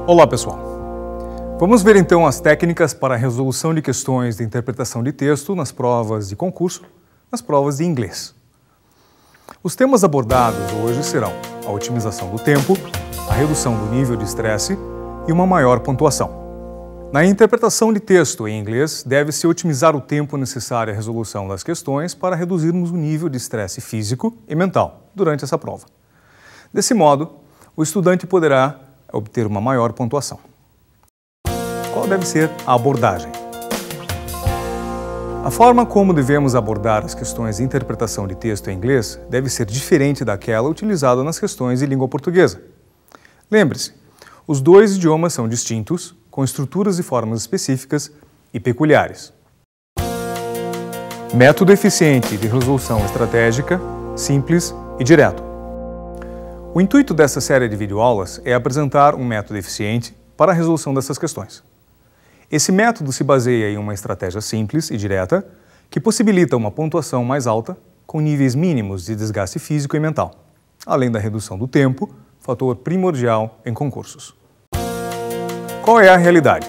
Olá, pessoal. Vamos ver então as técnicas para a resolução de questões de interpretação de texto nas provas de concurso, nas provas de inglês. Os temas abordados hoje serão a otimização do tempo, a redução do nível de estresse e uma maior pontuação. Na interpretação de texto em inglês, deve-se otimizar o tempo necessário à resolução das questões para reduzirmos o nível de estresse físico e mental durante essa prova. Desse modo, o estudante poderá obter uma maior pontuação. Qual deve ser a abordagem? A forma como devemos abordar as questões de interpretação de texto em inglês deve ser diferente daquela utilizada nas questões de língua portuguesa. Lembre-se, os dois idiomas são distintos, com estruturas e formas específicas e peculiares. Método eficiente de resolução estratégica, simples e direto. O intuito dessa série de videoaulas é apresentar um método eficiente para a resolução dessas questões. Esse método se baseia em uma estratégia simples e direta que possibilita uma pontuação mais alta com níveis mínimos de desgaste físico e mental, além da redução do tempo, fator primordial em concursos. Qual é a realidade?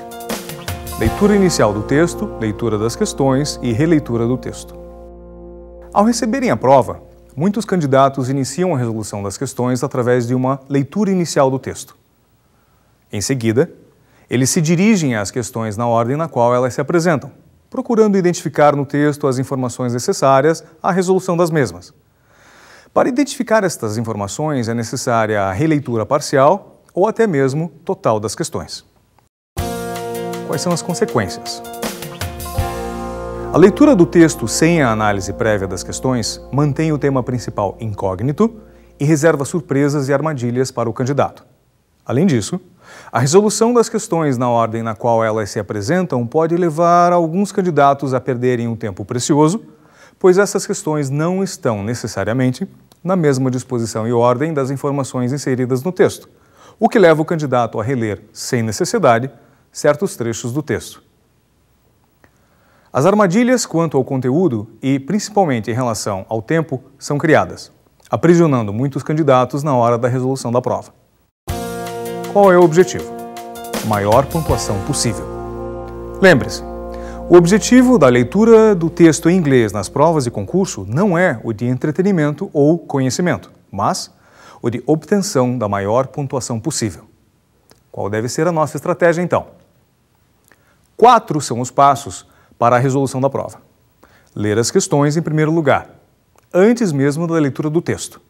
Leitura inicial do texto, leitura das questões e releitura do texto. Ao receberem a prova, muitos candidatos iniciam a resolução das questões através de uma leitura inicial do texto. Em seguida, eles se dirigem às questões na ordem na qual elas se apresentam, procurando identificar no texto as informações necessárias à resolução das mesmas. Para identificar estas informações é necessária a releitura parcial ou até mesmo total das questões. Quais são as consequências? A leitura do texto sem a análise prévia das questões mantém o tema principal incógnito e reserva surpresas e armadilhas para o candidato. Além disso, a resolução das questões na ordem na qual elas se apresentam pode levar alguns candidatos a perderem um tempo precioso, pois essas questões não estão necessariamente na mesma disposição e ordem das informações inseridas no texto, o que leva o candidato a reler, sem necessidade, certos trechos do texto. As armadilhas quanto ao conteúdo e, principalmente em relação ao tempo, são criadas, aprisionando muitos candidatos na hora da resolução da prova. Qual é o objetivo? Maior pontuação possível. Lembre-se, o objetivo da leitura do texto em inglês nas provas de concurso não é o de entretenimento ou conhecimento, mas o de obtenção da maior pontuação possível. Qual deve ser a nossa estratégia, então? 4 são os passos para a resolução da prova. Ler as questões em primeiro lugar, antes mesmo da leitura do texto.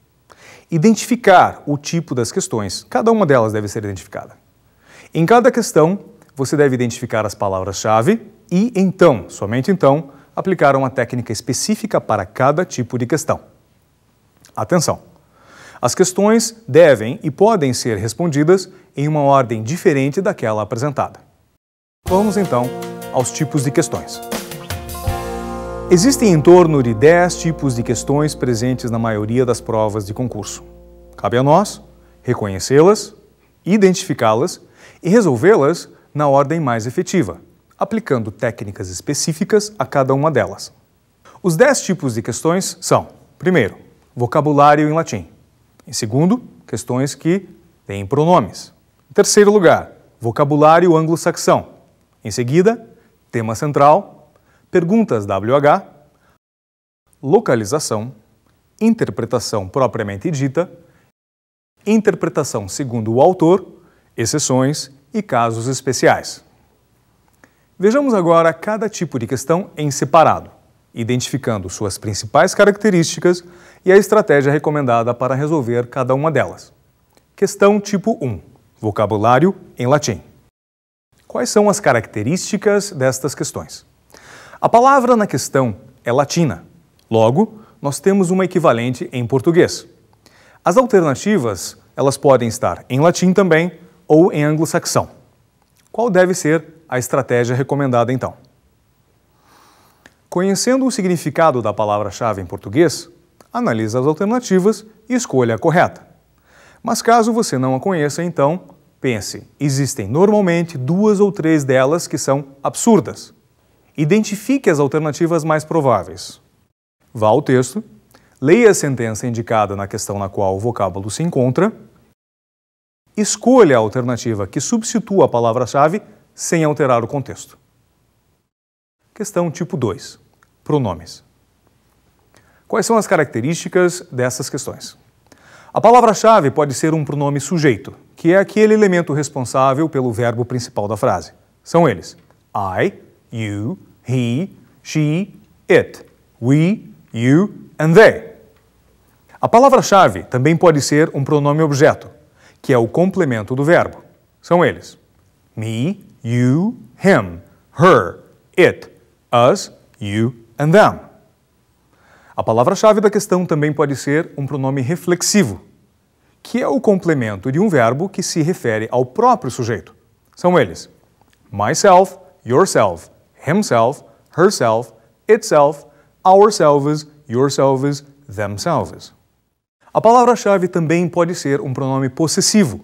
Identificar o tipo das questões, cada uma delas deve ser identificada. Em cada questão, você deve identificar as palavras-chave e, então, somente então, aplicar uma técnica específica para cada tipo de questão. Atenção! As questões devem e podem ser respondidas em uma ordem diferente daquela apresentada. Vamos, então, aos tipos de questões. Existem em torno de 10 tipos de questões presentes na maioria das provas de concurso. Cabe a nós reconhecê-las, identificá-las e resolvê-las na ordem mais efetiva, aplicando técnicas específicas a cada uma delas. Os 10 tipos de questões são, primeiro, vocabulário em latim. Em segundo, questões que têm pronomes. Em terceiro lugar, vocabulário anglo-saxão. Em seguida, tema central, perguntas WH, localização, interpretação propriamente dita, interpretação segundo o autor, exceções e casos especiais. Vejamos agora cada tipo de questão em separado, identificando suas principais características e a estratégia recomendada para resolver cada uma delas. Questão tipo 1. Vocabulário em latim. Quais são as características destas questões? A palavra na questão é latina. Logo, nós temos uma equivalente em português. As alternativas, elas podem estar em latim também ou em anglo-saxão. Qual deve ser a estratégia recomendada, então? Conhecendo o significado da palavra-chave em português, analise as alternativas e escolha a correta. Mas caso você não a conheça, então, pense, existem normalmente 2 ou 3 delas que são absurdas. Identifique as alternativas mais prováveis. Vá ao texto, leia a sentença indicada na questão na qual o vocábulo se encontra escolha a alternativa que substitua a palavra-chave sem alterar o contexto. Questão tipo 2. Pronomes. Quais são as características dessas questões? A palavra-chave pode ser um pronome sujeito, que é aquele elemento responsável pelo verbo principal da frase. São eles: I, you, he, she, it, we, you and they. A palavra-chave também pode ser um pronome objeto, que é o complemento do verbo. São eles: me, you, him, her, it, us, you and them. A palavra-chave da questão também pode ser um pronome reflexivo, que é o complemento de um verbo que se refere ao próprio sujeito. São eles: myself, yourself, himself, herself, itself, ourselves, yourselves, themselves. A palavra-chave também pode ser um pronome possessivo,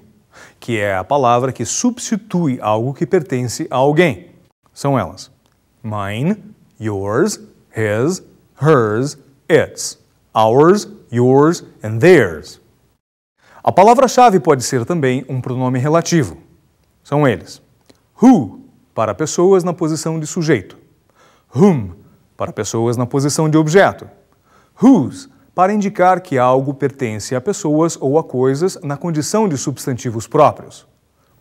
que é a palavra que substitui algo que pertence a alguém. São elas: mine, yours, his, hers, its, ours, yours and theirs. A palavra-chave pode ser também um pronome relativo. São eles: who, para pessoas na posição de sujeito; whom, para pessoas na posição de objeto; whose, para indicar que algo pertence a pessoas ou a coisas na condição de substantivos próprios;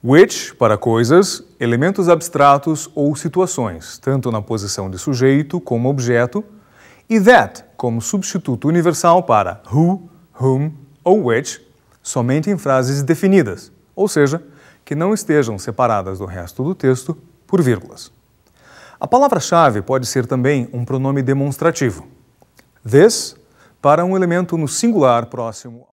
which, para coisas, elementos abstratos ou situações, tanto na posição de sujeito como objeto; e that, como substituto universal para who, whom ou which, somente em frases definidas, ou seja, que não estejam separadas do resto do texto por vírgulas. A palavra-chave pode ser também um pronome demonstrativo. This, para um elemento no singular próximo